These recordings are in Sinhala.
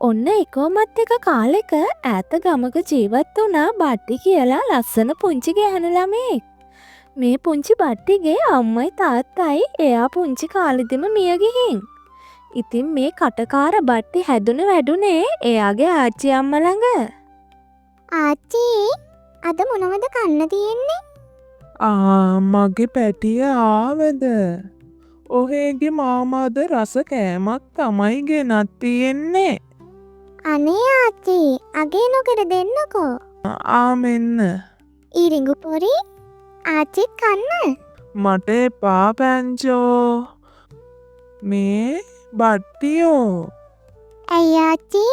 ඔන්න එකෝමත් එක කාලෙක ඈත ගමක ජීවත් වුණා බට්ටි කියලා ලස්සන පුංචි ගැහැණු ළමයෙක්. මේ පුංචි බට්ටිගේ අම්මයි තාත්තයි එයා පුංචි කාලෙදිම මිය ගිහින්. ඉතින් මේ කටකාර බට්ටි හැදුන වැඩුනේ එයාගේ ආච්චි අම්මා ළඟ. ආච්චි අද මොනවද කන්න තියෙන්නේ? මගේ පැටිය ආවද? ඔහේගේ මාමාද රස කෑමක් තමයි ගෙනත් තියෙන්නේ. අනේ ආච්චි අගේ නොකර දෙන්නකෝ. මෙන්න. ඊරිඟු පොරි ආච්චිත් කන්න. මට එපා පැංචෝ. මේ බට්ටියෝ. ඇයි ආච්චි?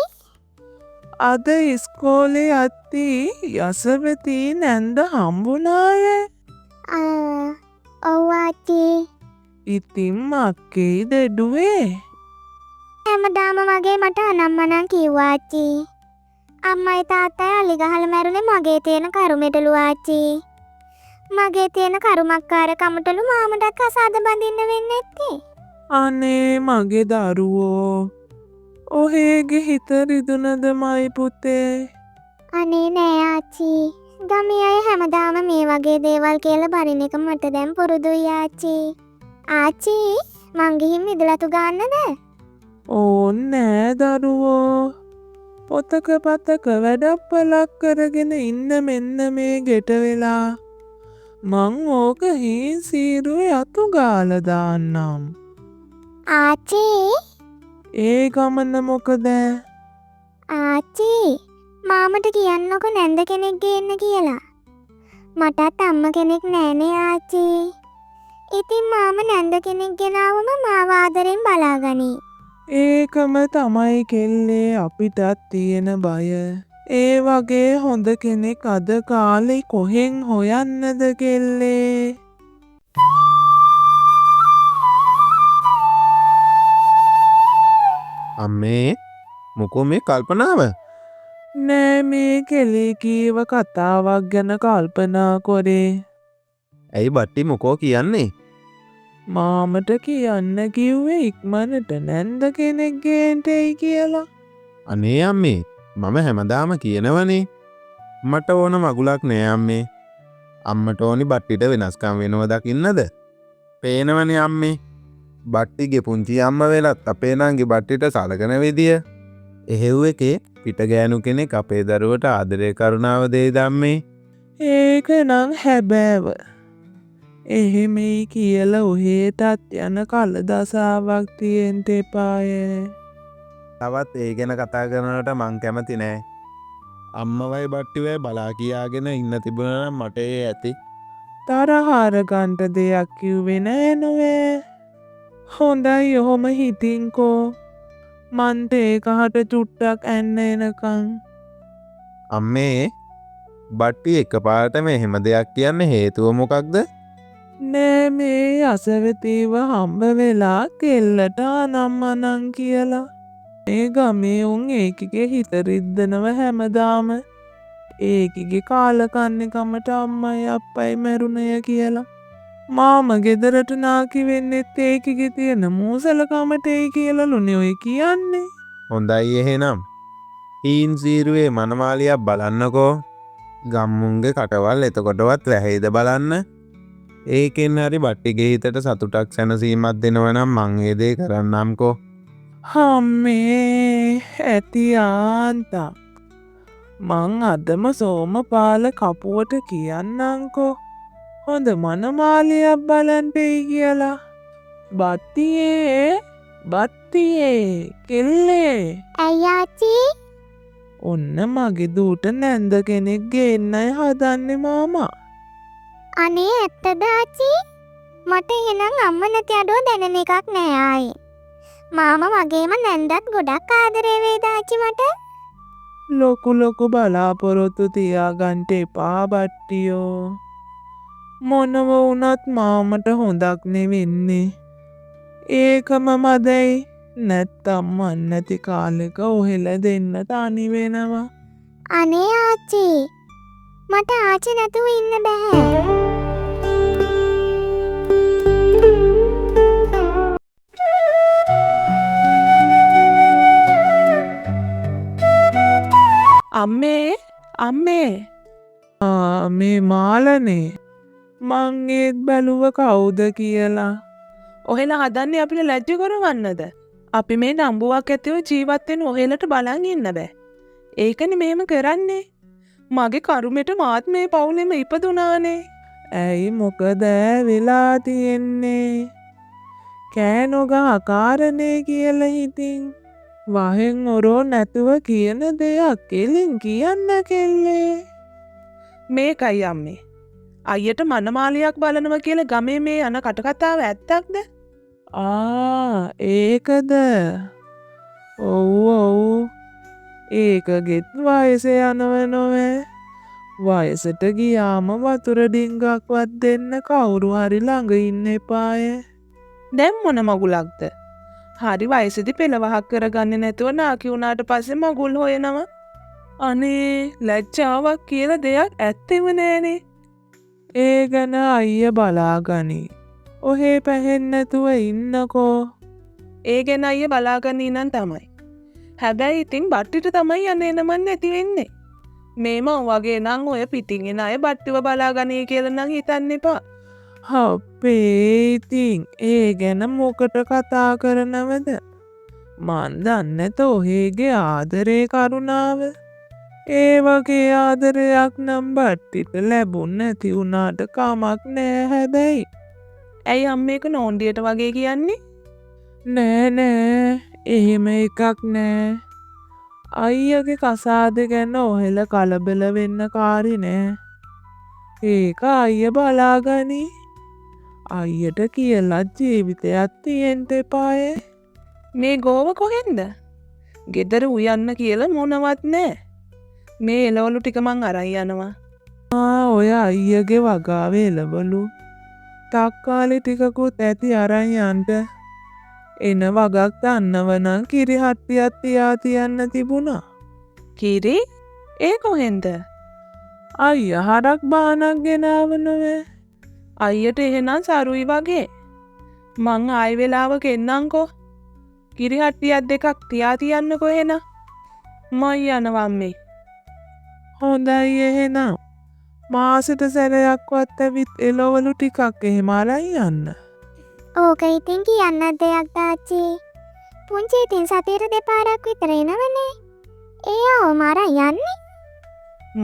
අද ඉස්කෝලේ යද්දි යසවති නැන්ද හම්බුනාය. ඔව් ආච්චි. ඉතින් මක්කේ දෙඩුවේ. හැමදාම වගේ මට අනම්මනම් කිව්වා ආච්චි. අම්මයි තාත්තයි අලි ගහලා මැරුණේ මගේ තියෙන කරුමෙටලු ආච්චි. මගේ තියෙන කරුමක්කාරකමටලු මාමටත් කසාද බඳින්න වෙන්නේ නැත්තේ. අනේ මගේ දරුවෝ. ඔහේගේ හිත රිදුනද මයි පුතේ. අනේ නෑ ආච්චි. ගමේ අය හැමදාම මේ වගේ දේවල් කියලා බරින එක මට දැන් පුරුදුයි ආච්චි. ආච්චි මං ගිහින් මිදලතු ගන්නද? ඕන්නෑ දරුවෝ. පොතක පතක වැඩප්පලක් කරගෙන ඉන්න මෙන්න මේ ගෙට වෙලා. මං ඕක හීන් සීරුවේ අතු ගාලා දාන්නම්. ආච්චි ඒ ගමන මොකද? ආච්චි මාමට කියන්නකො නැන්ද කෙනෙක් ගේන්න කියලා. මටත් අම්ම කෙනෙක් නෑනේ ආච්චි. ඉතින් මාම නැන්ද කෙනෙක් ගෙනාවම මාව ආදරෙන් බලාගනී. ඒකම තමයි කෙල්ලේ අපිටත් තියෙන බය. ඒ වගේ හොඳ කෙනෙක් අද කාලේ කොහෙන් හොයන්නද කෙල්ලේ? අම්මේ මොකෝ මේ කල්පනාව? නෑ මේ කෙලේ කීව කතාවක් ගැන කල්පනා කොරේ. ඇයි බට්ටි මොකෝ කියන්නේ? මාමට කියන්න කිව්වේ ඉක්මනට නැන්ද කෙනෙක් ගේන්ටයි කියලා. අනේ අම්මේ මම හැමදාම කියනවනේ. මට ඕන මගුලක් නෑ අම්මේ. අම්මට ඕනි බට්ටිට වෙනස්කම් වෙනව දකින්නද? පේනවනේ අම්මේ. බට්ටිගේ පුංචි අම්ම වෙලත් අපේ නංගි බට්ටිට සලකන විදිය. එහෙව් එකේ පිට ගෑනු කෙනෙක් අපේ දරුවට ආදරය කරුණාව දෙයිද අම්මේ? ඒක නං හැබෑව. එහෙමයි කියලා ඔහේටත් යන කලදසාවක් තියෙන්ට එපාය. තවත් ඒ ගැන කතා කරනට මං කැමති නෑ. අම්මවයි බට්ටිවයි බලා කියාගෙන ඉන්න තිබුණනම් මට ඒ ඇති. තරහාරගන්ට දෙයක් කිව්වෙ නෑ නොවේ. හොඳයි ඔහොම හිතින්කෝ. මන්ට ඒකහට චුට්ටක් ඇන්න එනකං. අම්මේ බට්ටි එක පාටම එහෙම දෙයක් කියන්න හේතුව මොකක්ද? නෑ මේ අසවතීව හම්බ වෙලා කෙල්ලට අනම්මනං කියලා. ඒ ගමේ උන් ඒකිගේ හිත රිද්දනව හැමදාම. ඒකිගේ කාලකන්නෙකමට අම්මයි අප්පයි මැරුණය කියලා. මාම ගෙදරට නාකි වෙන්නෙත් ඒකිගේ තියෙන මූසලකමටයි කියලලුනේ ඔය කියන්නේ. හොඳයි එහෙනම්. හීන් සීරුවේ මනමාලියක් බලන්නකෝ. ගම්මුන්ගේ කටවල් එතකොටවත් වැහෙයිද බලන්න. ඒකෙන් හරි බට්ටිගේ හිතට සතුටක් සැනසීමක් දෙනවනම් මං ඒ දේ කරන්නම්කෝ. හම්මේ ඇති ආන්තක්. මං අදම සෝමපාල කපුවට කියන්නංකෝ. හොඳ මනමාලියක් බලන්ටයි කියලා. බට්ටියේ කෙල්ලේ. ඇයි ආච්චි? ඔන්න මගේ දූට නැන්ද කෙනෙක් ගේන්නයි හදන්නේ මාමා. අනේ ඇත්තද ආච්චි? මට එහෙනම් අම්ම නැති අඩුව දැනෙන එකක් නෑ ආයේ. මාම වගේම නැන්දත් ගොඩක් ආදරේ වේද ආච්චි මට? ලොකු බලාපොරොත්තු තියාගන්ට එපා බට්ටියෝ. මොනව වුණත් මාමට හොඳක් නෙවෙන්නේ. ඒකම මදයි. නැත්තම් මන් නැති කාලෙක ඔහෙල දෙන්න තනි වෙනවා. අනේ ආච්චි මට ආච්චි නැතුව ඉන්න බෑ. අම්මේ මේ මාලනේ මං ඒත් බැලුව කවුද කියලා. ඔහෙලා හදන්නේ අපිට ලැජ්ජ කරවන්නද? අපි මේ නම්බුවක් ඇතිව ජීවත් වෙන ඔහෙලට බලන් ඉන්න බෑ. ඒකනේ මෙහෙම කරන්නේ. මගේ කරුමෙට මාත් මේ පවුලෙම ඉපදුනානේ. ඇයි මොකද වෙලා තියෙන්නේ? කෑනොගා කාරණේ කියලා හිතින් වහෙන් ඔරෝ නැතුව කියන දෙයක් කෙලින් කියන්න කෙල්ලේ. මේකයි අම්මේ. අයියට මනමාලියක් බලනවා කියලා ගමේ මේ යන කටකතාව ඇත්තක්ද? ඒකද? ඔව්. ඒකගෙත් වයස යනව නොවේ. වයසට ගියාම වතුර ඩිංගක්වත් දෙන්න කවුරු හරි ළඟ ඉන්න එපාය. දැන් මොන මගුලක්ද? හරි වයසේදී පෙළවහක් කරගන්නේ නැතුව නාකි වුණාට පස්සේ මගුල් හොයනවා. අනේ ලැජ්ජාවක් කියලා දෙයක් ඇත්තෙම නෑනේ. ඒ ගැන අයිය බලාගනි. ඔහේ පැහෙන්න නැතුව ඉන්නකෝ. ඒ ගැන අයිය බලාගන්න ඉනන් තමයි. හැබැයි ඉතින් බට්ටිට තමයි යන්න එනමන් නැති වෙන්නේ. මේම වගේ නම් ඔය පිටින් එන අය බට්ටිව බලාගනී කියලා නම් හිතන්න එපා. අපේ ඉතින් ඒ ගැන මොකට කතා කරනවද? මන් දන්නත ඔහේගේ ආදරේ කරුණාව. ඒ වගේ ආදරයක් නම් බට්ටිට ලැබුණ නැති වුණාට කමක් නෑ හැබැයි. ඇයි අම්මේක නෝන්ඩියට වගේ කියන්නේ? නෑ එහෙම එකක් නෑ. අයියගේ කසාද ගැන ඔහෙල කලබල වෙන්න කාරි නෑ. ඒක අයිය බලාගනි. අයියට කියලත් ජීවිතයක් තියෙන්ට එපාය. මේ ගෝව කොහෙන්ද? ගෙදර උයන්න කියලා මොනවත් නෑ. මේ එලවලු ටික මං අරන් යනවා. ඔය අයියගේ වගාවේ එළවලු. තක්කාලි ටිකකුත් ඇති අරන් යන්ට. එන වගක් දන්නවනම් කිරි හට්ටියක් තියා තියන්න තිබුණා. කිරි? ඒ කොහෙන්ද? අයිය හරක් බානක් ගෙනාවනවේ. අයියට එහෙනම් සරුයි වගේ. මං ආයි වෙලාවක එන්නංකෝ. කිරි හට්ටියක් දෙකක් තියා තියන්නකෝ එහෙනම්. මයි යනවා අම්මේ. හොඳයි එහෙනම්. මාසෙට සැරයක්වත් ඇවිත් එළවලු ටිකක් එහෙම අරන් යන්න. ඕක ඉතින් කියන්නත් දෙයක් තාච්චි. පුංචි ඉතින් සතියට දෙපාරක් විතර එනවනේ. ඒ අවම අරන් යන්නේ.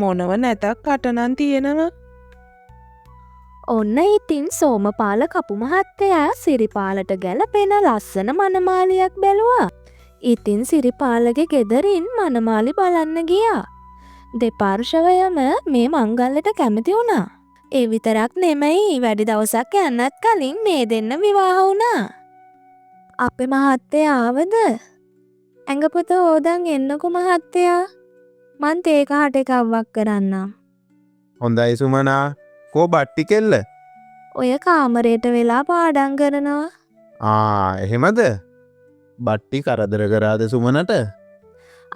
මොනව නැතක් කටනන් තියෙනවා. ඔන්න ඉතින් සෝමපාල කපු මහත්තයා සිරිපාලට ගැලපෙන ලස්සන මනමාලියක් බැලුවා. ඉතින් සිරිපාලගේ ගෙදරින් මනමාලි බලන්න ගියා. දෙපාර්ශවයම මේ මංගල්ලට කැමති වුණා. ඒ විතරක් නෙමෙයි වැඩි දවසක් යන්නත් කලින් මේ දෙන්න විවාහ වුණා. අපේ මහත්තයා ආවද? ඇඟපොත හොදන් එන්නකෝ මහත්තයා. මං තේ කහට එකක් වක් කරන්නම්. හොඳයි සුමනා. කෝ බට්ටි කෙල්ල? ඔය කාමරයට වෙලා පාඩම් කරනවා. එහෙමද? බට්ටි කරදර කරාද සුමනට?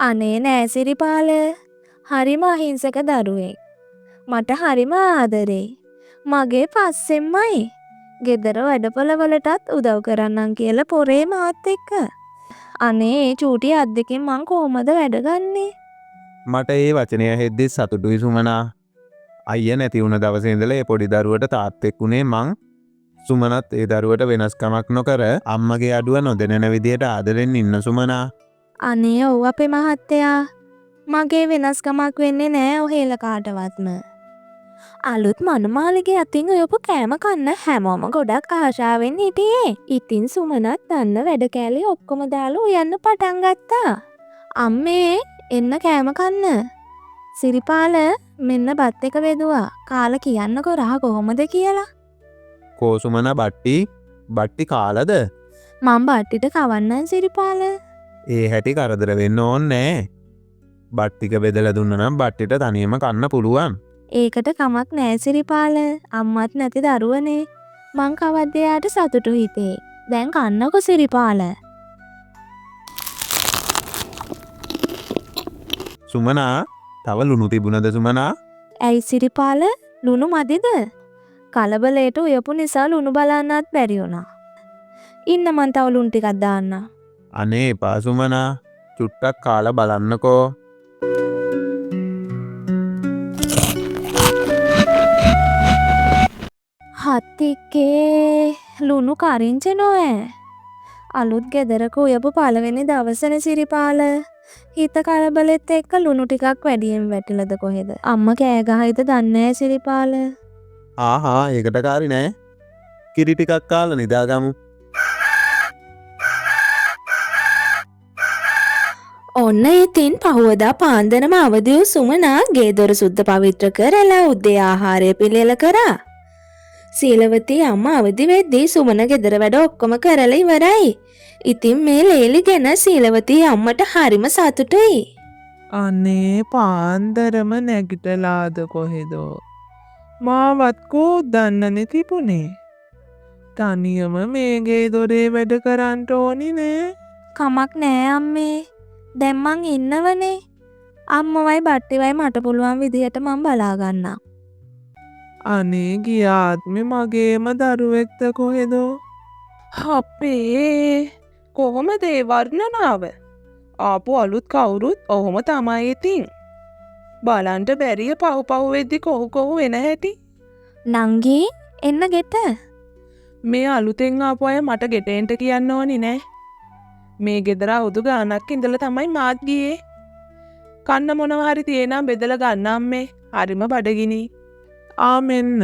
අනේ නෑ සිරිපාල. හරිම අහිංසක දරුවෙක්. මට හරිම ආදරේ. මගේ පස්සෙන්මයි. ගෙදර වැඩපොළවලටත් උදව් කරන්නම් කියලා පොරේ මාත් එක්ක. අනේ ඒ චූටි අත් දෙකෙන් මං කොහොමද වැඩ ගන්නේ? මට ඒ වචනය හෙද්දි සතුටුයි සුමනා. අයිය නැති වුණ දවසේ ඉඳලා ඒ පොඩි දරුවට තාත්තෙක් උනේ මං. සුමනත් ඒ දරුවට වෙනස්කමක් නොකර අම්මගේ අඩුව නොදැනෙන විදියට ආදරෙන් ඉන්න සුමනා. අනේ ඔව් අපේ මහත්තයා. මගේ වෙනස්කමක් වෙන්නේ නෑ ඔහෙල කාටවත්ම. අලුත් මනමාලිගේ අතින් ඔයපු කෑම කන්න හැමෝම ගොඩක් ආශාවෙන් හිටියේ. ඉතින් සුමනත් දන්න වැඩ කෑලි ඔක්කොම දාලා උයන්න පටන් ගත්තා. අම්මේ එන්න කෑම කන්න. සිරිපාල මෙන්න බත් එක වෙදුවා. කාලා කියන්නකෝ රහ කොහොමද කියලා. කෝ සුමනා බට්ටි කාලද? මම බට්ටිට කවන්නම් සිරිපාල. ඒ හැටි කරදර වෙන්න ඕනේ. බට්ටික බෙදලා දුන්න නම් බට්ටිට තනියම කන්න පුළුවන්. ඒකට කමක් නෑ සිරිපාල. අම්මත් නැති දරුවනේ. මං කවද්ද එයාට සතුටු හිතේ. දැන් කන්නකො සිරිපාල. සුමනා තව ලුණු තිබුණද සුමනා? ඇයි සිරිපාල ලුණු මදිද? කලබලයට උයපු නිසා ලුණු බලන්නත් බැරි වුණා. ඉන්න මං තව ලුණු ටිකක් දාන්නම්. අනේ එපා සුමනා. චුට්ටක් කාලා බලන්නකෝ. හත්තික්කේ ලුණු කරිංච නොෑ. අලුත් ගෙදරක උයපු පළවෙනි දවසනේ සිරිපාල. හිත කලබලෙත් එක්ක ලුණු ටිකක් වැඩියෙන් වැටිලද කොහෙද? අම්මා කෑ ගහයිද දන්නේ නෑ සිරිපාල. ආහා ඒකට කාරි නෑ. කිරි ටිකක් කාලා නිදාගමු. ඔන්න ඉතින් පහුවදා පාන්දරම අවදි වූ සුමනා ගේ දොර සුද්ධ පවිත්‍ර කරලා උදේ ආහාරය පිළියෙල කරා. සීලවතී අම්මා අවදි වෙද්දී සුමන ගෙදර වැඩ ඔක්කොම කරලා ඉවරයි. ඉතින් මේ ලේලි ගැන සීලවතී අම්මට හරිම සතුටුයි. අනේ පාන්දරම නැගිටලාද කොහෙදෝ. මාවත් කෝ දන්නනේ තිබුණේ. තනියම මේ ගේ දොරේ වැඩ කරන්න ඕනි නේ. කමක් නෑ අම්මේ. දැන් මං ඉන්නවනේ. අම්මවයි බට්ටිවයි මට පුළුවන් විදිහට මං බලා ගන්නම්. අනේ ගියාත්මේ මගේම දරුවෙක්ද කොහෙදෝ. අපේ කොහොමද ඒ වර්ණනාව? ආපු අලුත් කවුරුත් ඔහොම තමයි ඉතින්. බලන්ට බැරිය පහු වෙද්දි කොහු වෙන හැටි. නංගී එන්න ගෙට. මේ අලුතෙන් ආපු අය මට ගෙටෙන්ට කියන්න ඕනි නෑ. මේ ගෙදර අවුදු ගානක් ඉඳලා තමයි මාත් ගියේ. කන්න මොනවා හරි තියෙනම් බෙදලා ගන්න අම්මේ. හරිම බඩගිනි. ආමෙන්න.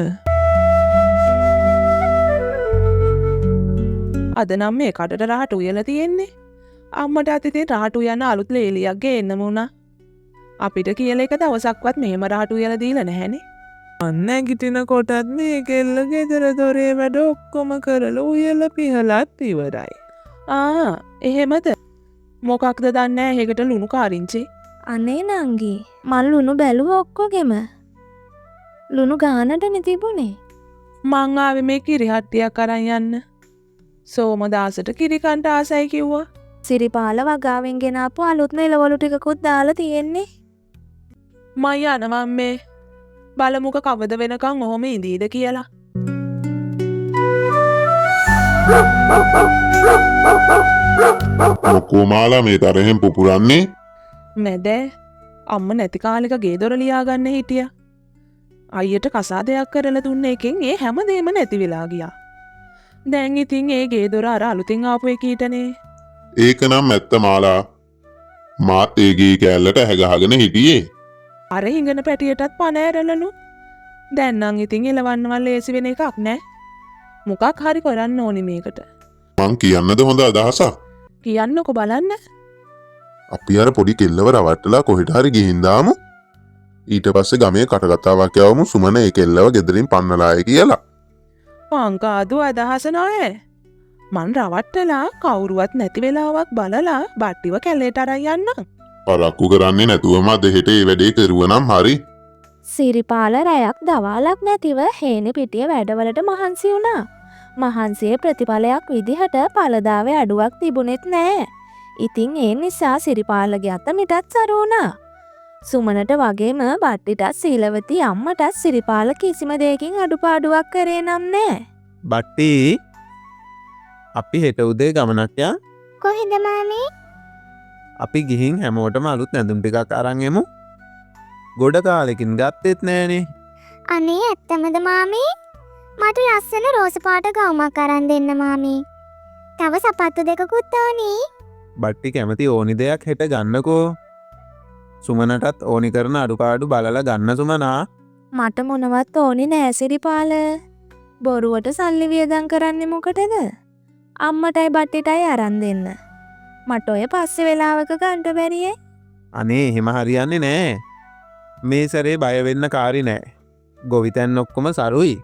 අද නම් මේ කඩට රහට උයලා තියෙන්නේ. අම්මට අතිතේ රහට උයන්න අලුත් ලේලියක් ගේන්න වුණා. අපිට කියලා එක දවසක්වත් මෙහෙම රහට උයලා දීලා නැහැනේ. නැගිටින කොටත් මේ කෙල්ල ගෙදර දොරේ වැඩ ඔක්කොම කරලා උයලා පිහලත් ඉවරයි. එහෙමද? මොකක්ද දන්නේ නැහැ ඒකට ලුණු කාරිංචි. අනේ නංගී මල් ලුණු බැලුව ඔක්කොගෙම. ලුණු ගානටනේ තිබුණේ. මං ආවේ මේ කිරි හට්ටියක් අරන් යන්න. සෝමදාසට කිරි කන්ට ආසයි කිව්වා. සිරිපාල වගාවෙන් ගෙනාපු අලුත් නෙලවලු ටිකකුත් දාලා තියෙන්නේ. මං යනවා අම්මේ. බලමුක කවද වෙනකන් ඔහොම ඉඳීද කියලා. මොකෝ මාලා මේ තරහෙන් පුපුරන්නේ? මැදෑ අම්ම නැති කාලෙක ගේ දොර ලියාගන්න හිටිය. අයියට කසාදයක් කරලා දුන්න එකෙන් ඒ හැමදේම නැති වෙලා ගියා. දැන් ඉතින් ඒ ගේ දොර අර අලුතින් ආපු එකීටනේ. ඒක නම් ඇත්ත මාලා. මාත් ඒ ගේ කෑල්ලට හැගහගෙන හිටියේ. අර හිඟන පැටියටත් පණ ඇරලලු. දැන් නම් ඉතින් එලවන්නවල් ලේසි වෙන එකක් නෑ. මොකක් හරි කරන්න ඕනි මේකට. මං කියන්නද හොඳ අදහසක්? කියන්නකො බලන්න. අපි අර පොඩි කෙල්ලව රවට්ටලා කොහෙට හරි ගිහින් දාමු. ඊට පස්සේ ගමේ කටකතාවක් යවමු සුමන ඒ කෙල්ලව ගෙදරින් පන්නලාය කියලා. පංකාදු අදහස නෑ. මන් රවට්ටලා කවුරුවත් නැති වෙලාවක් බලලා බට්ටිව කැලේට අරන් යන්න. පරක්කු කරන්නේ නැතුවම අද හෙට ඒ වැඩේ කරුවනම් හරි. සිරිපාල රැයක් දවාලක් නැතිව හේනි පිටිය වැඩවලට මහන්සි වුණා. මහන්සියේ ප්‍රතිඵලයක් විදිහට පළදාවේ අඩුවක් තිබුණෙත් නෑ. ඉතින් ඒ නිසා සිරිපාලගේ අත මිටත් සරු වුණා. සුමනට වගේම බට්ටිටත් සීලවතී අම්මටත් සිරිපාල කිසිම දෙයකින් අඩුපාඩුවක් කරේ නම් නෑ. බට්ටි අපි හෙට උදේ ගමනක් යා. කොහෙද මාමේ? අපි ගිහින් හැමෝටම අලුත් නැඳුම් ටිකක් අරන් එමු. ගොඩ කාලෙකින් ගත්තෙත් නෑනේ. අනේ ඇත්තමද මාමේ? මට ලස්සන රෝස පාට ගවුමක් අරන් දෙන්න මාමේ. තව සපත්තු දෙකකුත් ඕනි. බට්ටි කැමති ඕනි දෙයක් හෙට ගන්නකෝ. සුමනටත් ඕනි කරන අඩුපාඩු බලලා ගන්න සුමනා. මට මොනවත් ඕනි නෑ සිරිපාල. බොරුවට සල්ලි වියදම් කරන්නේ මොකටද? අම්මටයි බට්ටිටයි අරන් දෙන්න. මට ඔය පස්සේ වෙලාවක ගන්න බැරියේ. අනේ එහෙම හරියන්නේ නෑ. මේ සැරේ බය වෙන්න කාරි නෑ. ගොවිතැන් ඔක්කොම සරුයි.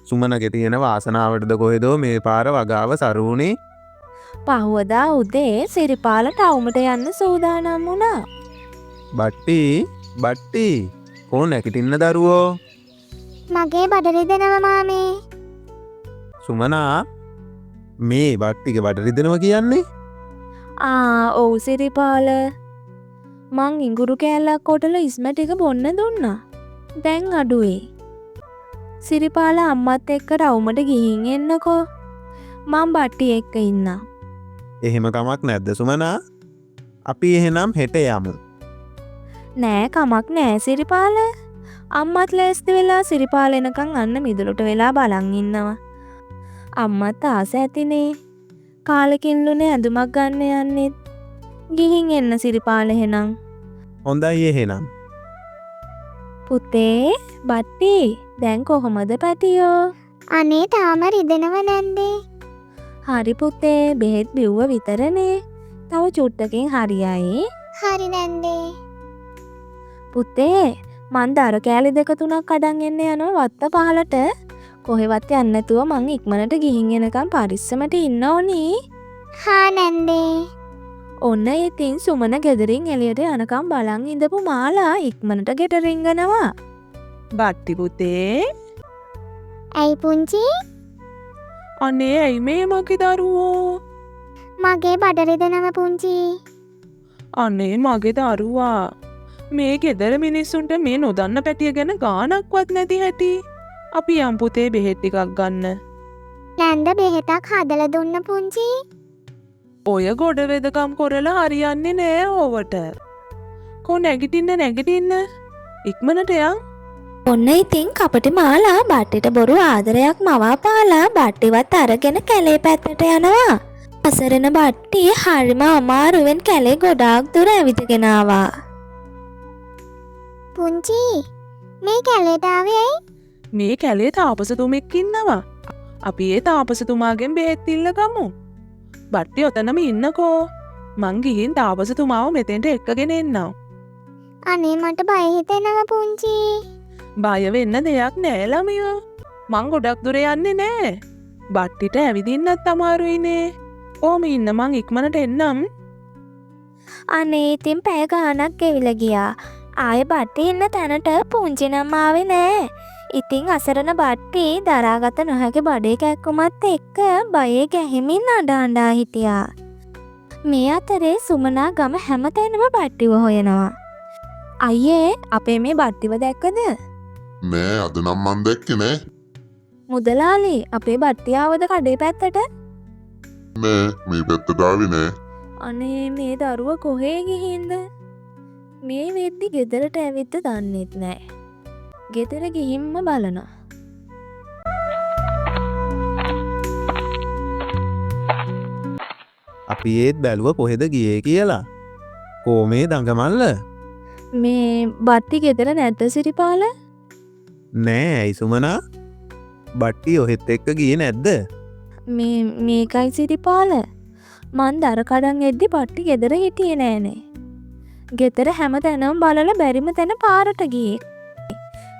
සුමනගේ තියෙන වාසනාවටද කොහෙදෝ මේ පාර වගාව සරුුණේ. පහුවදා උදේ සිරිපාල ටවුමට යන්න සූදානම් වුණා. බට්ටි කෝ නැකිටින්න දරුවෝ. මගේ බඩ රිදෙනවා මාමේ. සුමනා මේ බට්ටිගේ බඩ රිදෙනවා කියන්නේ? ඔව් සිරිපාල. මං ඉඟුරු කෑල්ලක් කොටල ඉස්ම ටික බොන්න දුන්නා. දැන් අඩුවේ. සිරිපාල අම්මත් එක්ක ටවුමට ගිහින් එන්නකෝ. මං බට්ටි එක්ක ඉන්නම්. එහෙම කමක් නැද්ද සුමනා? අපි එහෙනම් හෙට යමු. නෑ කමක් නෑ සිරිපාල. අම්මත් ලෑස්ති වෙලා සිරිපාල එනකන් අන්න මිදුලට වෙලා බලන් ඉන්නවා. අම්මත් ආස ඇතිනේ. කාලකින්ලුනේ ඇඳුමක් ගන්න යන්නෙත්. ගිහින් එන්න සිරිපාල එහෙනම්. හොඳයි එහෙනම්. පුතේ බට්ටි දැන් කොහොමද පැටියෝ? අනේ තාම රිදෙනව නැන්දේ. හරි පුතේ බෙහෙත් බිව්ව විතරනේ. තව චුට්ටකින් හරියයි. හරි නැන්දේ. පුතේ මන් දර කෑලි 2-3ක් අඩන් එන්න යනවා වත්ත පහලට. කොහෙවත් යන්න නැතුව මං ඉක්මනට ගිහින් එනකම් පරිස්සමට ඉන්න ඕනි. හා නැන්දේ. ඔන්න ඉතින් සුමන ගෙදරින් එළියට යනකම් බලන් ඉඳපු මාලා ඉක්මනට ගෙට රිංගනවා. බට්ටි පුතේ. ඇයි පුංචි? අනේ ඇයි මේ මගේ දරුවෝ? මගේ බඩ රිදෙනව පුංචි. අනේ මගේ දරුවා. මේ ගෙදර මිනිස්සුන්ට මේ නොදන්න පැටිය ගැන ගානක්වත් නැති හැටි. අපි යම් පුතේ බෙහෙත් ටිකක් ගන්න. නැන්ද බෙහෙතක් හදලා දුන්න පුංචි. ඔය ගොඩ වෙදකම් කරලා හරියන්නේ නෑ ඕවට. කො නැගිටින්න. ඉක්මනට යන්. ඔන්න ඉතින් කපටි මාලා බට්ටිට බොරු ආදරයක් මවාපාලා බට්ටිවත් අරගෙන කැලේ පැත්තට යනවා. අසරණ බට්ටි හරිම අමාරුවෙන් කැලේ ගොඩාක් දුර ඇවිදගෙන ආවා. පුංචි මේ කැලේට ආවේ ඇයි? මේ කැලේ තාපසතුමෙක් ඉන්නවා. අපි ඒ තාපසතුමාගෙන් බෙහෙත් ඉල්ල ගමු. බට්ටි ඔතනම ඉන්නකෝ. මං ගිහින් තාපසතුමාව මෙතෙන්ට එක්කගෙන එන්නම්. අනේ මට බය හිතෙනවා පුංචි. බය වෙන්න දෙයක් නෑ ළමයෝ. මං ගොඩක් දුර යන්නේ නෑ. බට්ටිට ඇවිදින්නත් අමාරුයිනේ. ඕම ඉන්න මං ඉක්මනට එන්නම්. අනේ ඉතින් පැය ගානක් ගෙවිලා ගියා. ආයෙ බට්ටි ඉන්න තැනට පුංචි නම් ආවේ නෑ. ඉතින් අසරණ බට්ටි දරාගත නොහැකි බඩේ කැක්කුමත් එක්ක බයේ ගැහිමින් අඬා හිටියා. මේ අතරේ සුමනා ගම හැමතැනම බට්ටිව හොයනවා. අයියේ අපේ මේ බට්ටිව දැක්කද? නෑ අද නම් මන් දැක්කේ නෑ. මුදලාලි අපේ බට්ටි ආවද කඩේ පැත්තට? නෑ මේ පැත්තට ආවේ නෑ. අනේ මේ දරුව කොහේ ගිහින්ද? මේ වෙද්දි ගෙදරට ඇවිත්ද දන්නෙත් නෑ. ගෙදර ගිහින්ම බලනවා. අපි ඒත් බැලුව කොහෙද ගියේ කියලා. කෝමේ දඟමල්ල? මේ බට්ටි ගෙදර නැද්ද සිරිපාල? නෑ ඇයි සුමනා? බට්ටි ඔහෙත් එක්ක ගියේ නැද්ද? මේකයි සිරිපාල. මන් දර කඩන් එද්දි බට්ටි ගෙදර හිටියේ නෑනේ. ගෙදර හැම තැනම බලලා බැරිම තැන පාරට ගියේ.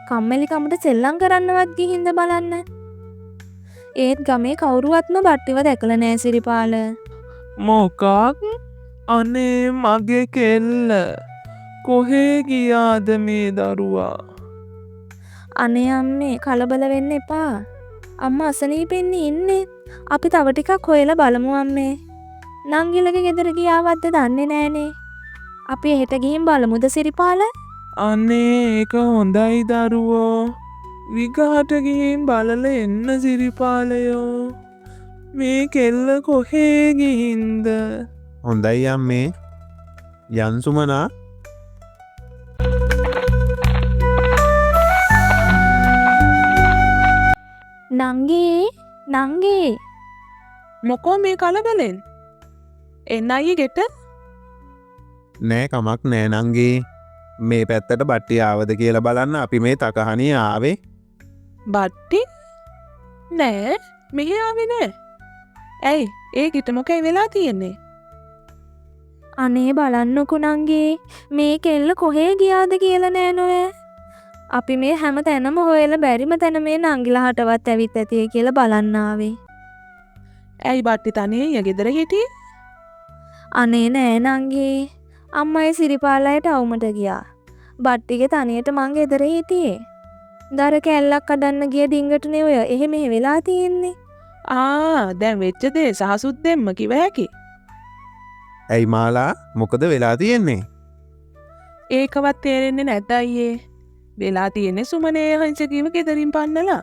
කම්මැලිකමට සෙල්ලම් කරන්නවත් ගිහින්ද බලන්න. ඒත් ගමේ කවුරුවත්ම බට්ටිව දැකලා නෑ සිරිපාල. මොකක්? අනේ මගේ කෙල්ල. කොහේ ගියාද මේ දරුවා? අනේ අම්මේ කලබල වෙන්න එපා. අම්මා අසනීපෙන් ඉන්නේ. අපි තව ටිකක් හොයලා බලමු අම්මේ. නංගිලගේ ගෙදර ගියාවද්ද දන්නේ නෑනේ. අපි එහෙට ගිහින් බලමුද සිරිපාල? අනේ ඒක හොඳයි දරුවෝ. විගහට ගිහින් බලලා එන්න සිරිපාලයෝ. මේ කෙල්ල කොහේ ගිහින්ද? හොඳයි අම්මේ. යන් සුමනා. නංගී මොකෝ මේ කලබලෙන්? එන්න අයියේ ගෙට. නෑ කමක් නෑ නංගී. මේ පැත්තට බට්ටි ආවද කියලා බලන්න අපි මේ තකහණිය ආවේ. බට්ටි? නෑ මෙහෙ ආවේ නෑ. ඇයි ඒ ගෙට මොකයි වෙලා තියෙන්නේ? අනේ බලන්නකෝ නංගී මේ කෙල්ල කොහේ ගියාද කියලා නෑ නොවේ. අපි මේ හැම තැනම හොයලා බැරිම තැන මේ නංගිලාටවත් ඇවිත් ඇතිය කියලා බලන්න ආවේ. ඇයි බට්ටි තනියෙන් ගෙදර හිටියේ? අනේ නෑ නංගී. අම්මයි සිරිපාලයට අවුමට ගියා. බට්ටිගේ තනියට මං ගෙදර හිටියේ. දර කැල්ලක් කඩන්න ගිය ඩිංගටනේ ඔය එහෙම වෙලා තියෙන්නේ. දැන් වෙච්ච දේ සහසුත් දෙන්න කිව හැකි. ඇයි මාලා මොකද වෙලා තියෙන්නේ? ඒකවත් තේරෙන්නේ නැද්ද අයියේ? වෙලා තියෙන්නේ සුමනේ හංසකීව ගෙදරින් පන්නලා.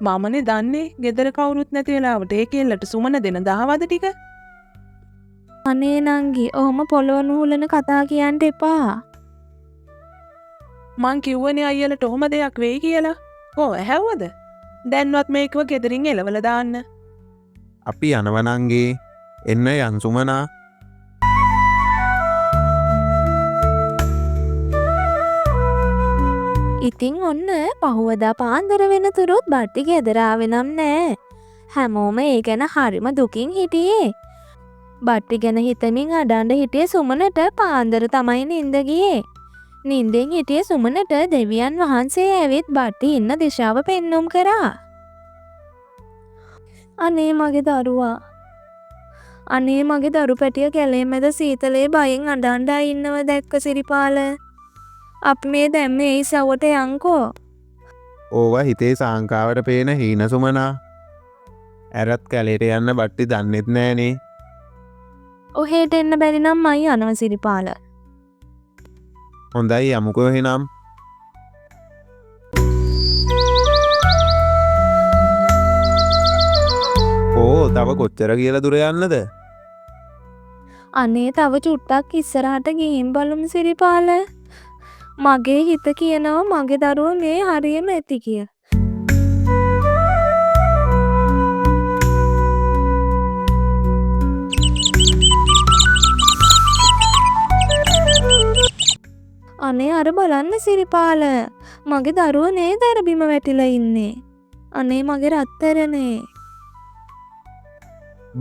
මමනේ දන්නේ ගෙදර කවුරුත් නැති වෙලාවට ඒ කෙල්ලට සුමන දෙන දහවද ටික. අනේ නංගි ඔහොම පොළොව නුහුලන කතා කියන්න එපා. මං කිව්වනේ අයියලට ඔහොම දෙයක් වෙයි කියලා. කෝ ඇහැව්වද? දැන්වත් මේකව ගෙදරින් එලවල දාන්න. අපි යනවනංගේ එන්න යන් සුමනා. ඉතින් ඔන්න පහුවදා පාන්දර වෙනතුරුත් බට්ටි ගෙදරාවෙ නම් නෑ. හැමෝම ඒ ගැන හරිම දුකින් හිටියේ. බට්ටි ගැන හිතමින් අඩන්ඩ හිටිය සුමනට පාන්දර තමයි නින්ද ගියේ. නින්දෙන් හිටිය සුමනට දෙවියන් වහන්සේ ඇවිත් බට්ටි ඉන්න දිශාව පෙන්නුම් කරා. අනේ මගේ දරුවා. අනේ මගේ දරු පැටිය කැලේ මැද සීතලේ බයෙන් අඩන්ඩා ඉන්නව දැක්ක සිරිපාල. අපි මේ දැම්මේ ඒ සවට යංකෝ. ඕවා හිතේ සංකාවට පේන හීන සුමනා. ඇරත් කැලේට යන්න බට්ටි දන්නෙත් නෑනේ. ඔහේට එන්න බැරි නම් මයි යනව සිරිපාල. හොඳයි යමුකෝ එහෙනම්. ඕ තව කොච්චර කියලා දුර යන්නද? අනේ තව චුට්ටක් ඉස්සරහට ගිහින් බලමු සිරිපාල. මගේ හිත කියනවා මගේ දරුව මේ හරියම ඇති කිය. අනේ අර බලන්න සිරිපාල. මගේ දරුව නේ දරබිම වැටිලා ඉන්නේ. අනේ මගේ රත්තරනේ.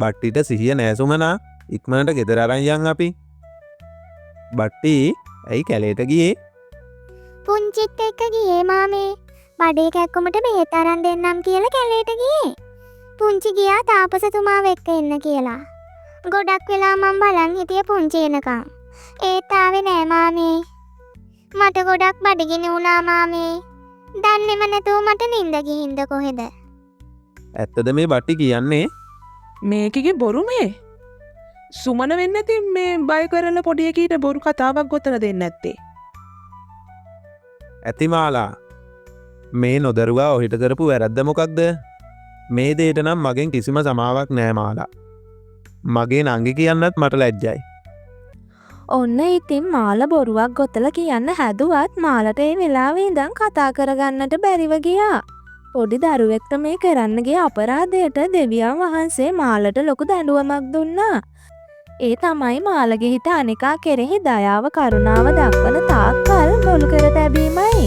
බට්ටිට සිහිය නෑ සුමනා. ඉක්මනට ගෙදර අරන් යන් අපි. බට්ටි ඇයි කැලේට ගියේ? පුංචිත් එක්ක ගියේ මාමේ. බඩේ කැක්කුමට බෙහෙත් අරන් දෙන්නම් කියලා කැලේට ගියේ. පුංචි ගියා තාපසතුමාව එක්ක එන්න කියලා. ගොඩක් වෙලා මම බලන් හිටිය පුංචි එනකම්. ඒත් ආවේ නෑ මාමේ. මට ගොඩක් බඩගිනි වුණා මාමේ. දන්නේම නැතුව මට නිින්ද ගිහින්ද කොහෙද? ඇත්තද මේ බට්ටි කියන්නේ? මේකගේ බොරු මේ. සුමන වෙන්න ඇති මේ බය කරලා පොඩි එකීට බොරු කතාවක් ගොතලා දෙන්න ඇත්තේ. ඇතිමාලා මේ නොදරුවා ඔහිට කරපු වැරද්ද මොකක්ද? මේ දේට නම් මගෙන් කිසිම සමාවක් නෑ මාලා. මගේ නංගි කියන්නත් මට ලැජ්ජයි. ඔන්න ඉතින් මාල බොරුවක් ගොතල කියන්න හැදුවත් මාලට ඒ වෙලාවේ ඉඳන් කතා කරගන්නට බැරිව ගියා. පොඩි දරුවෙක්ට මේ කරන්නගේ අපරාධයට දෙවියන් වහන්සේ මාලට ලොකු දඬුවමක් දුන්නා. ඒ තමයි මාලගේ හිත අනිකා කෙරෙහි දයාව කරුණාව දක්වන තාක්කල් ගොළු කර තැබීමයි.